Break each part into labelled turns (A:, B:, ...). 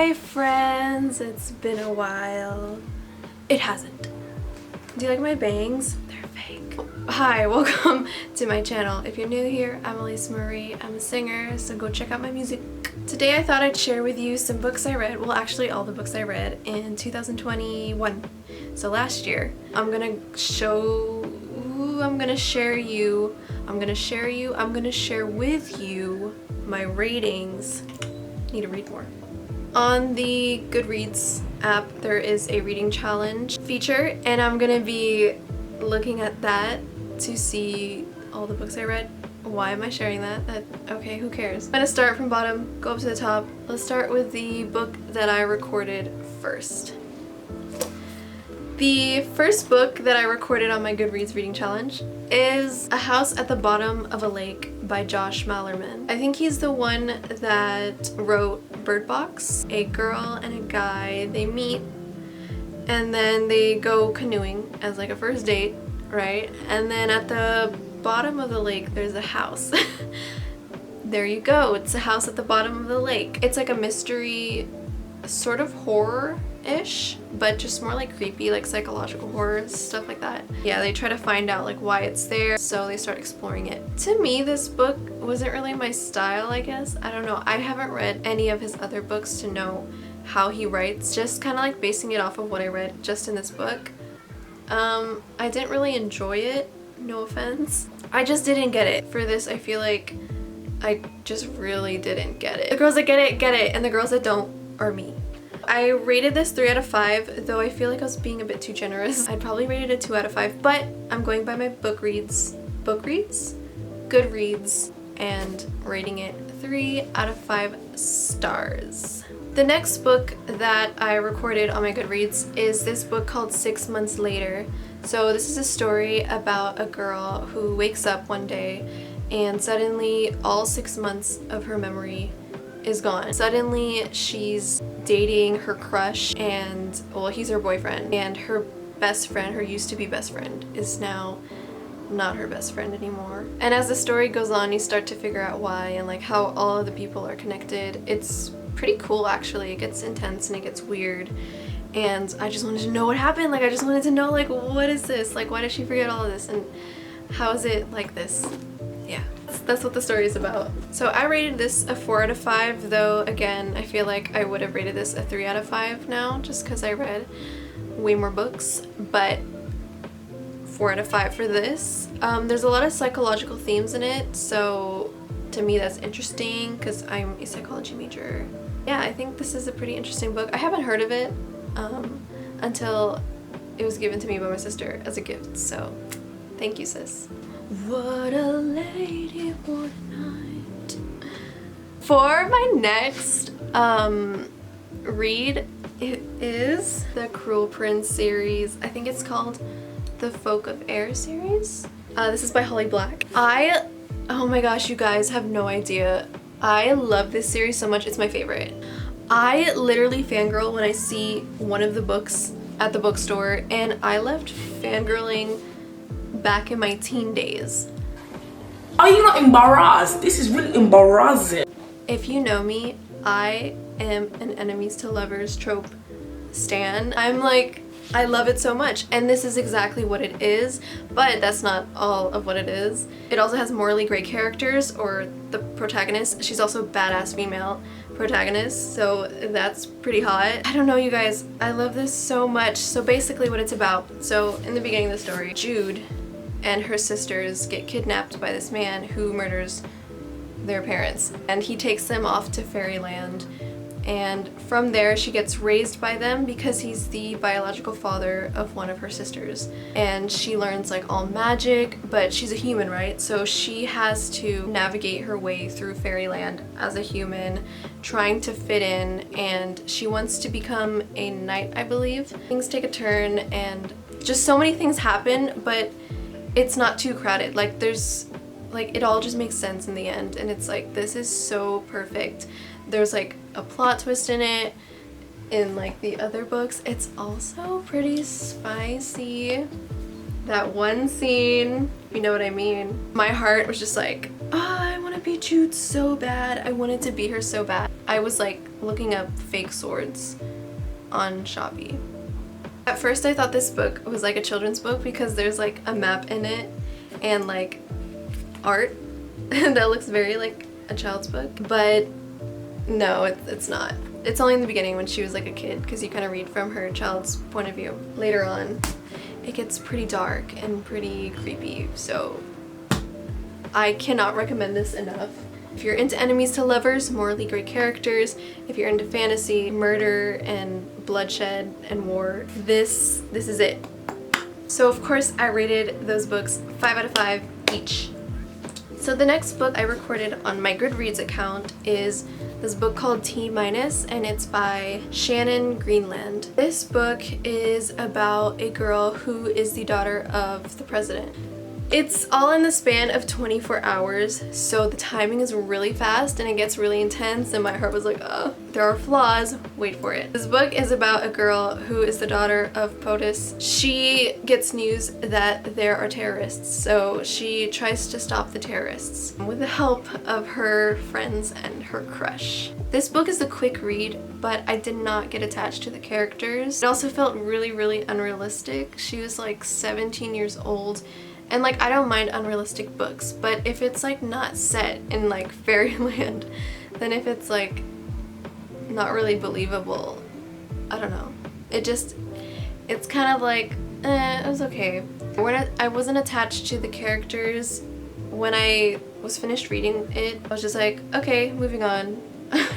A: Hi friends, it's been a while. It hasn't. Do you like my bangs? They're fake. Hi, welcome to my channel. If you're new here, I'm Elise Marie. I'm a singer, so go check out my music. Today I thought I'd share with you some books I read, well actually all the books I read in 2021. So last year. I'm gonna share with you my ratings. Need to read more. On the Goodreads app, there is a reading challenge feature, and I'm gonna be looking at that to see all the books I read. Why am I sharing that? Okay, who cares? I'm gonna start from bottom, go up to the top. Let's start with the book that I recorded first. The first book that I recorded on my Goodreads reading challenge is A House at the Bottom of a Lake by Josh Mallerman. I think he's the one that wrote Bird Box. A girl and a guy, they meet and then they go canoeing as like a first date, right? And then at the bottom of the lake there's a house. There you go, it's a house at the bottom of the lake. It's like a mystery, sort of horror-ish, but just more like creepy, like psychological horror, stuff like that. Yeah, they try to find out like why it's there, so they start exploring it. To me, this book wasn't really my style, I guess. I don't know. I haven't read any of his other books to know how he writes, just kind of like basing it off of what I read just in this book. I didn't really enjoy it, no offense. I just didn't get it. For this, I feel like I just really didn't get it. The girls that get it, and the girls that don't are me. I rated this 3 out of 5, though I feel like I was being a bit too generous. I'd probably rate it a 2 out of 5, but I'm going by my Goodreads, and rating it 3 out of 5 stars. The next book that I recorded on my Goodreads is this book called 6 Months Later. So this is a story about a girl who wakes up one day and suddenly all 6 months of her memory is gone. Suddenly she's dating her crush, and well, he's her boyfriend, and her best friend, her used to be best friend, is now not her best friend anymore. And as the story goes on, you start to figure out why and like how all of the people are connected. It's pretty cool actually. It gets intense and it gets weird, and I just wanted to know what happened. Like I just wanted to know, like, what is this? Like, why did she forget all of this, and how is it like this? Yeah, that's what the story is about. So I rated this a 4 out of 5, though again I feel like I would have rated this a 3 out of 5 now just because I read way more books, but 4 out of 5 for this. There's a lot of psychological themes in it, so to me that's interesting because I'm a psychology major. Yeah, I think this is a pretty interesting book. I haven't heard of it until it was given to me by my sister as a gift, so thank you, sis. What a lady, what a night. For my next read, it is the Cruel Prince series. I think it's called the Folk of Air series. This is by Holly Black. Oh my gosh, you guys have no idea. I love this series so much. It's my favorite. I literally fangirl when I see one of the books at the bookstore, and I left fangirling back in my teen days.
B: Are you not embarrassed? This is really embarrassing.
A: If you know me, I am an enemies to lovers trope stan. I'm like, I love it so much, and this is exactly what it is, but that's not all of what it is. It also has morally great characters, or the protagonist. She's also a badass female protagonist, so that's pretty hot. I don't know, you guys, I love this so much. So basically what it's about, so in the beginning of the story, Jude and her sisters get kidnapped by this man who murders their parents, and he takes them off to fairyland, and from there she gets raised by them because he's the biological father of one of her sisters, and she learns like all magic, but she's a human, right? So she has to navigate her way through fairyland as a human, trying to fit in, and she wants to become a knight, I believe. Things take a turn and just so many things happen, but it's not too crowded. Like there's like, it all just makes sense in the end, and it's like, this is so perfect. There's like a plot twist in it. In like the other books, it's also pretty spicy. That one scene, you know what I mean. My heart was just like, oh, I want to be Jude so bad. I wanted to be her so bad. I was like looking up fake swords on Shopee. At first I thought this book was like a children's book because there's like a map in it and like art that looks very like a child's book, but no, it's not. It's only in the beginning when she was like a kid because you kind of read from her child's point of view. Later on it gets pretty dark and pretty creepy, so I cannot recommend this enough. If you're into enemies to lovers, morally great characters, if you're into fantasy, murder and bloodshed and war, this is it. So of course I rated those books 5 out of 5 each. So the next book I recorded on my Goodreads account is this book called T-, and it's by Shannon Greenland. This book is about a girl who is the daughter of the president. It's all in the span of 24 hours, so the timing is really fast and it gets really intense, and my heart was like, oh, there are flaws, wait for it. This book is about a girl who is the daughter of POTUS. She gets news that there are terrorists, so she tries to stop the terrorists with the help of her friends and her crush. This book is a quick read, but I did not get attached to the characters. It also felt really unrealistic. She was like 17 years old. And like, I don't mind unrealistic books, but if it's like not set in like fairyland, then if it's like not really believable, I don't know. It's kind of like, it was okay. When I wasn't attached to the characters, when I was finished reading it, I was just like, okay, moving on.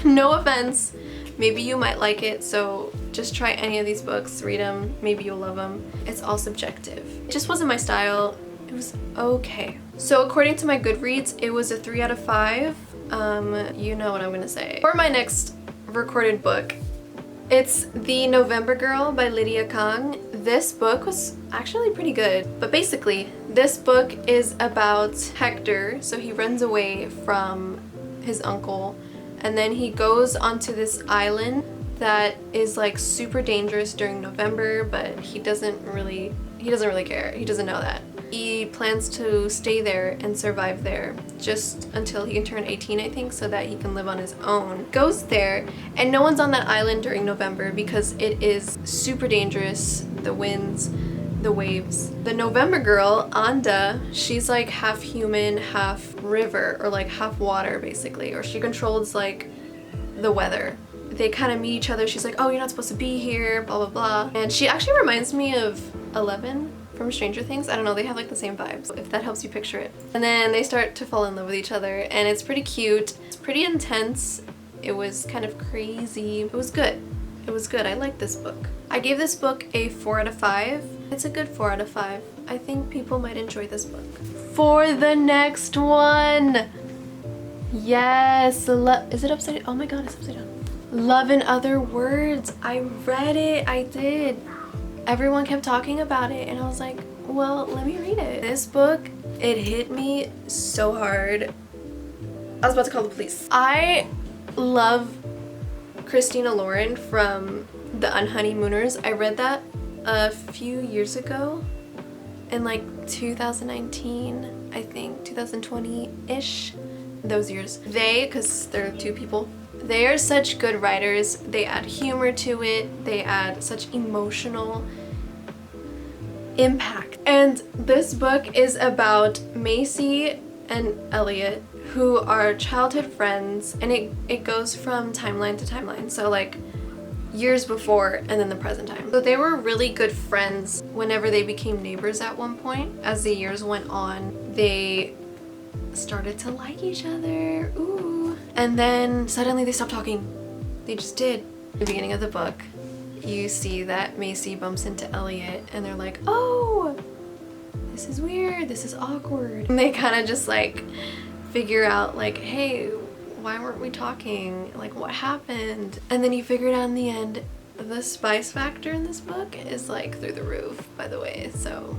A: No offense, maybe you might like it, so just try any of these books, read them, maybe you'll love them. It's all subjective. It just wasn't my style. It was okay. So according to my Goodreads, it was a 3 out of 5. You know what I'm gonna say. For my next recorded book, it's The November Girl by Lydia Kang. This book was actually pretty good, but basically this book is about Hector. So he runs away from his uncle and then he goes onto this island that is like super dangerous during November, but he doesn't really care. He doesn't know that. He plans to stay there and survive there just until he can turn 18, I think, so that he can live on his own. Goes there, and no one's on that island during November because it is super dangerous. The winds, the waves. The November girl, Anda, she's like half human, half river, or like half water basically, or she controls like the weather. They kind of meet each other. She's like, oh, you're not supposed to be here, blah, blah, blah. And she actually reminds me of 11 from Stranger Things. I don't know, they have like the same vibes, if that helps you picture it. And then they start to fall in love with each other, and it's pretty cute. It's pretty intense. It was kind of crazy. It was good. It was good. I like this book. I gave this book a 4 out of 5. It's a good 4 out of 5. I think people might enjoy this book. For the next one! Yes! Is it upside down? Oh my god, it's upside down. Love in Other Words. I read it. I did. Everyone kept talking about it and I was like, well, let me read it. This book, it hit me so hard. I was about to call the police. I love Christina Lauren from The Unhoneymooners. I read that a few years ago in like 2019, I think, 2020-ish, those years. Because they're two people, they are such good writers. They add humor to it. They add such emotional impact. And this book is about Macy and Elliot, who are childhood friends, and it goes from timeline to timeline. So like years before and then the present time. So they were really good friends whenever they became neighbors at one point. As the years went on, they started to like each other. Ooh. And then suddenly they stopped talking. They just did. At the beginning of the book, you see that Macy bumps into Elliot and they're like, oh, this is weird, this is awkward. And they kind of just like figure out like, hey, why weren't we talking? Like, what happened? And then you figure it out in the end. The spice factor in this book is like through the roof, by the way. So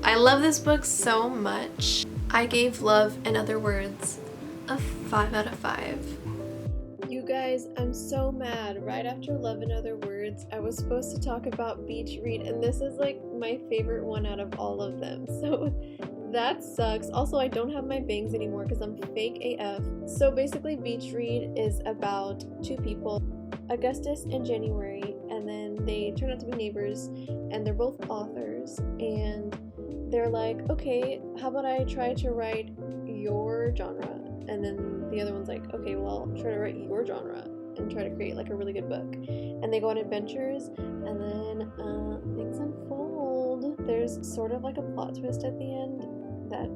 A: I love this book so much. I gave Love in Other Words a 5 out of 5. You guys, I'm so mad. Right after Love in Other Words, I was supposed to talk about Beach Read, and this is like my favorite one out of all of them. So That sucks. Also, I don't have my bangs anymore because I'm fake AF. So basically, Beach Read is about two people, Augustus and January, and then they turn out to be neighbors, and they're both authors, and they're like, okay, how about I try to write your genre? And then the other one's like, okay, well, I'll try to write your genre and try to create like a really good book. And they go on adventures, and then things unfold. There's sort of like a plot twist at the end that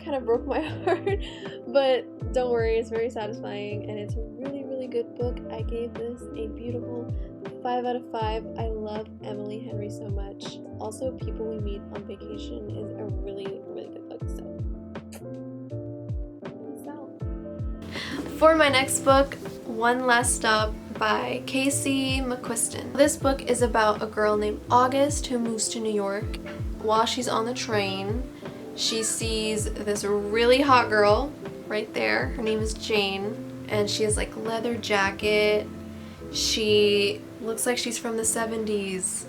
A: kind of broke my heart, but don't worry, it's very satisfying, and it's a really, really good book. I gave this a beautiful 5 out of 5. I love Emily Henry so much. Also, People We Meet on Vacation is a really, really good book, so peace out. For my next book, One Last Stop by Casey McQuiston. This book is about a girl named August who moves to New York. While she's on the train, she sees this really hot girl right there. Her name is Jane, and she has like leather jacket. She looks like she's from the 70s.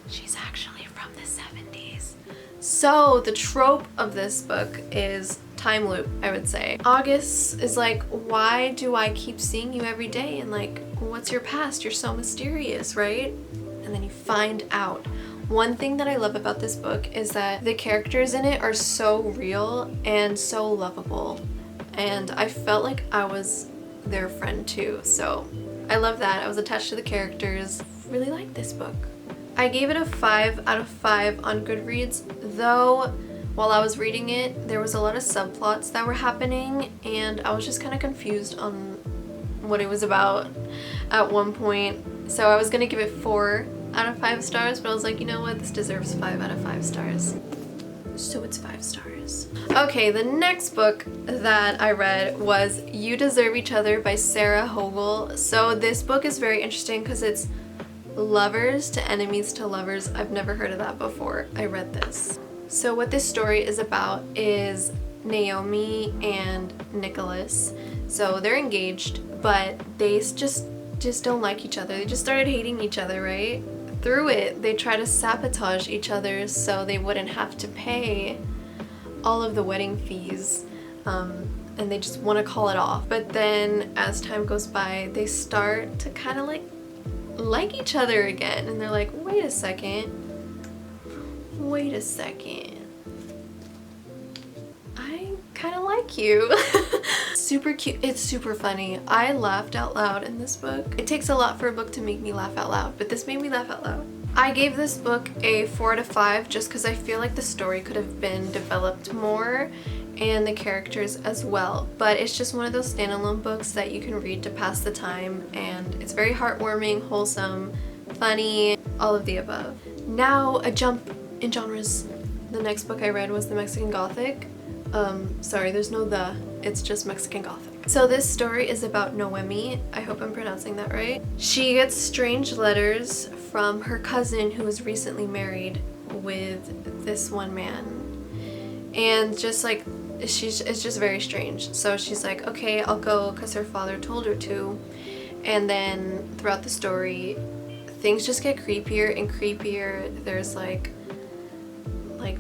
A: She's actually from the 70s. So the trope of this book is time loop, I would say. August is like, why do I keep seeing you every day? And like, what's your past? You're so mysterious, right? And then you find out. One thing that I love about this book is that the characters in it are so real and so lovable. And I felt like I was their friend too. So I love that. I was attached to the characters. Really like this book. I gave it a 5 out of 5 on Goodreads, though while I was reading it, there was a lot of subplots that were happening, and I was just kind of confused on what it was about at one point. So I was gonna give it 4 out of 5 stars, but I was like, you know what, this deserves 5 out of 5 stars. So it's 5 stars. Okay, the next book that I read was You Deserve Each Other by Sarah Hogal. So this book is very interesting because it's lovers to enemies to lovers. I've never heard of that before. I read this. So what this story is about is Naomi and Nicholas. So they're engaged, but they just don't like each other. They just started hating each other, right? Through it, they try to sabotage each other so they wouldn't have to pay all of the wedding fees, and they just want to call it off. But then as time goes by, they start to kind of like each other again, and they're like, wait a second, I kind of like you. Super cute. It's super funny. I laughed out loud in this book. It takes a lot for a book to make me laugh out loud, but this made me laugh out loud. I gave this book a 4 out of 5 just because I feel like the story could have been developed more and the characters as well, but it's just one of those standalone books that you can read to pass the time, and it's very heartwarming, wholesome, funny, all of the above. Now a jump in genres. The next book I read was the Mexican Gothic. Sorry, there's no the, it's just Mexican Gothic. So this story is about Noemi. I hope I'm pronouncing that right. She gets strange letters from her cousin who was recently married with this one man. And just like, it's just very strange. So she's like, okay, I'll go because her father told her to. And then throughout the story, things just get creepier and creepier. There's like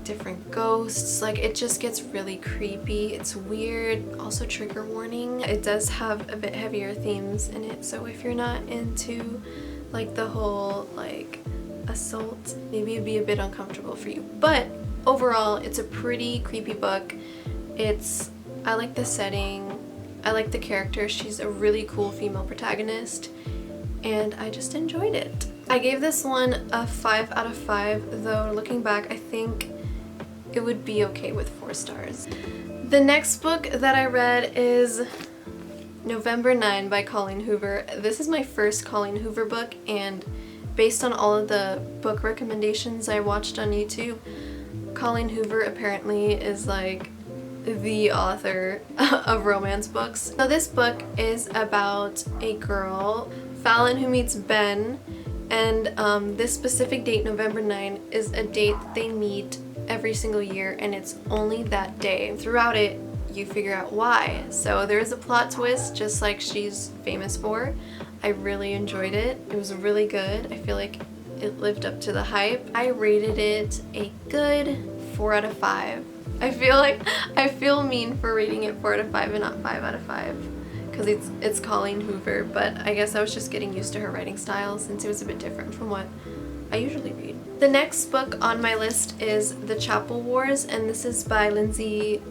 A: different ghosts, like it just gets really creepy. It's weird. Also, trigger warning, it does have a bit heavier themes in it, so if you're not into like the whole like assault, maybe it'd be a bit uncomfortable for you. But overall, it's a pretty creepy book. I like the setting, I like the character. She's a really cool female protagonist, and I just enjoyed it. I gave this one a 5 out of 5, though looking back, I think it would be okay with 4 stars. The next book that I read is November 9 by Colleen Hoover. This is my first Colleen Hoover book, and based on all of the book recommendations I watched on YouTube, Colleen Hoover apparently is like the author of romance books. So this book is about a girl, Fallon, who meets Ben, and this specific date, November 9, is a date that they meet every single year, and it's only that day. Throughout it, you figure out why. So there is a plot twist, just like she's famous for. I really enjoyed it. It was really good. I feel like it lived up to the hype. I rated it a good 4 out of 5. I feel mean for rating it 4 out of 5 and not 5 out of 5 because it's Colleen Hoover, but I guess I was just getting used to her writing style since it was a bit different from what I usually read. The next book on my list is The Chapel Wars, and this is by Lindsay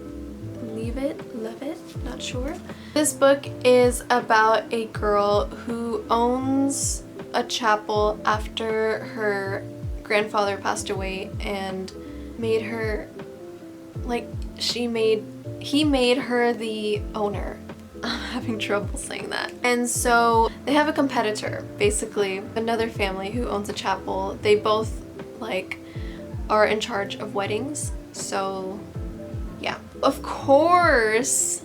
A: Leavitt, not sure. This book is about a girl who owns a chapel after her grandfather passed away and made her, like, he made her the owner. I'm having trouble saying that. And so they have a competitor, basically, another family who owns a chapel. They both, like, are in charge of weddings. So, yeah. Of course,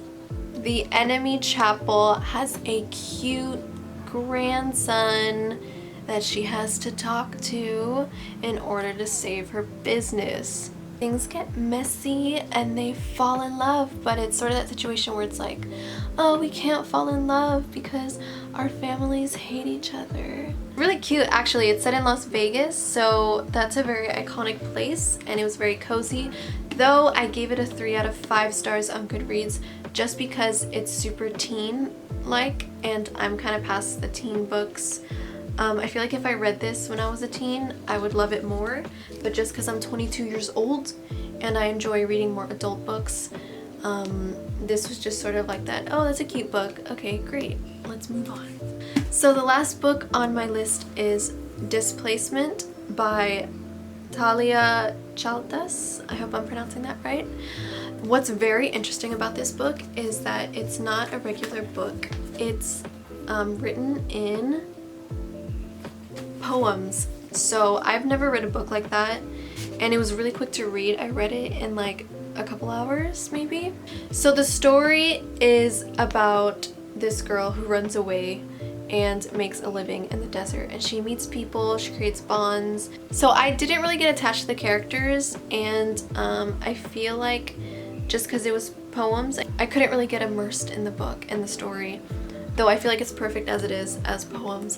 A: the enemy chapel has a cute grandson that she has to talk to in order to save her business. Things get messy and they fall in love, but it's sort of that situation where it's like, oh, we can't fall in love because our families hate each other. Really cute, actually. It's set in Las Vegas, so that's a very iconic place, and it was very cozy. Though I gave it a 3 out of 5 stars on Goodreads just because it's super teen-like, and I'm kind of past the teen books. I feel like if I read this when I was a teen, I would love it more, but just because I'm 22 years old and I enjoy reading more adult books, this was just sort of like that, oh, that's a cute book. Okay, great. Let's move on. So the last book on my list is Displacement by Talia. I hope I'm pronouncing that right. What's very interesting about this book is that it's not a regular book. It's written in poems. So I've never read a book like that, and it was really quick to read. I read it in like a couple hours maybe. So the story is about this girl who runs away and makes a living in the desert, and she meets people, she creates bonds. So I didn't really get attached to the characters, and I feel like just because it was poems, I couldn't really get immersed in the book and the story, though I feel like it's perfect as it is as poems.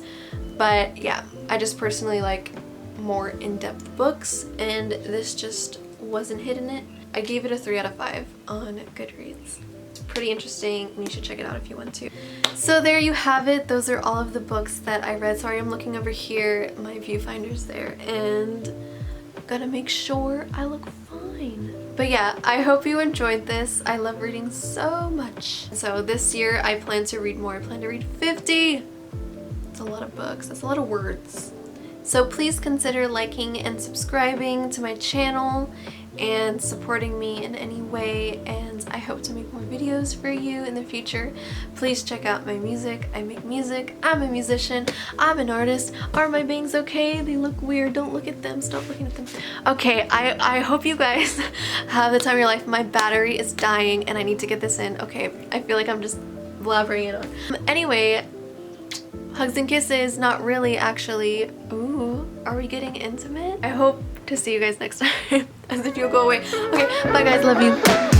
A: But yeah, I just personally like more in-depth books, and this just wasn't hitting it. I gave it a 3 out of 5 on Goodreads. It's pretty interesting, and you should check it out if you want to. So there you have it. Those are all of the books that I read. Sorry, I'm looking over here. My viewfinder's there, and I'm gonna make sure I look fine. But yeah, I hope you enjoyed this. I love reading so much. So this year I plan to read more. I plan to read 50. That's a lot of books. That's a lot of words. So please consider liking and subscribing to my channel and supporting me in any way, and I hope to make more videos for you in the future. Please check out my music. I make music. I'm a musician. I'm an artist. Are my bangs okay? They look weird. Don't look at them. Stop looking at them. Okay, I hope you guys have the time of your life. My battery is dying and I need to get this in. Okay, I feel like I'm just blabbering it on. Anyway, hugs and kisses. Not really, actually. Ooh, are we getting intimate? I hope to see you guys next time. As if you'll go away. Okay, bye guys, love you.